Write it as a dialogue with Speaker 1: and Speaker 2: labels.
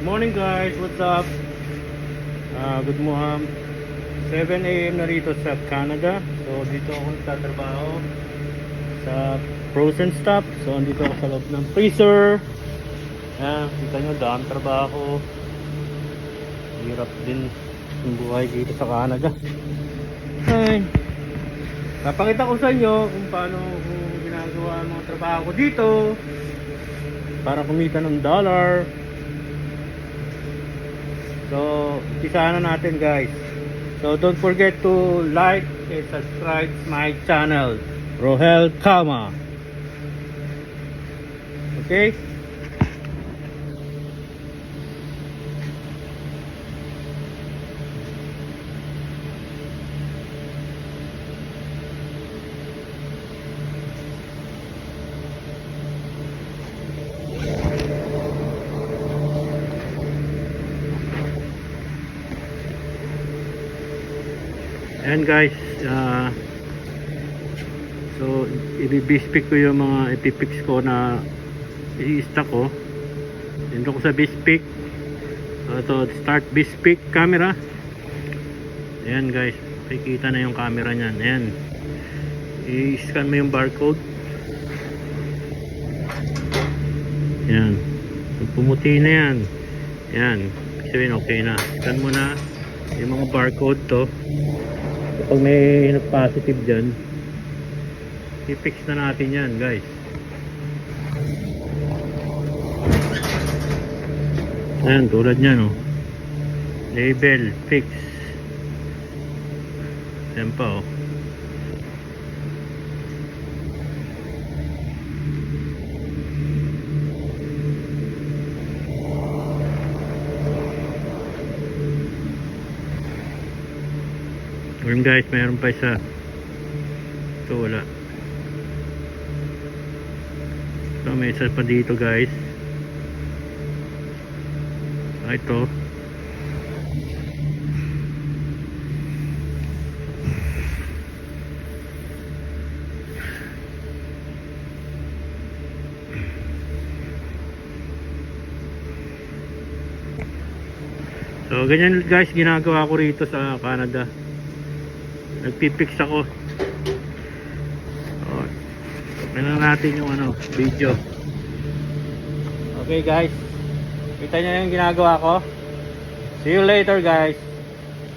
Speaker 1: Morning guys, what's up? Good morning. 7 AM na rito sa Canada. So dito ako nagtatrabaho sa frozen stuff. So andito ako sa loob ng freezer. Kita nyo, daan trabaho. Hirap din yung buhay dito sa Canada. Ay, napakita ko sa inyo kung paano ko ginagawa ang mga trabaho ko dito para kumita ng dollar. So, umpisa na natin guys. So, don't forget to like and subscribe my channel, Rohel Kama. Okay? And guys, so i-bispik ko yung mga ipipix ko na i-stack ko. Dito ko sa bispik. So start bispik camera. Ayan guys, makikita na yung camera niyan. Ayan, i-scan mo yung barcode. Ayan, pumuti na yan. Ayan, sabihin okay na. Scan mo na yung mga barcode to. Kapag may positive dyan, i-fix na natin yan guys. Ayan, tulad nyan label, fix. Ayan pa Ngayon guys, mayroon pa isa. Ito wala. So may isa pa dito guys. Ito. So ganyan guys ginagawa ko rito sa Canada. Nagpipix ako. Tingnan natin yung video. Okay guys, kita nyo yung ginagawa ko. See you later guys.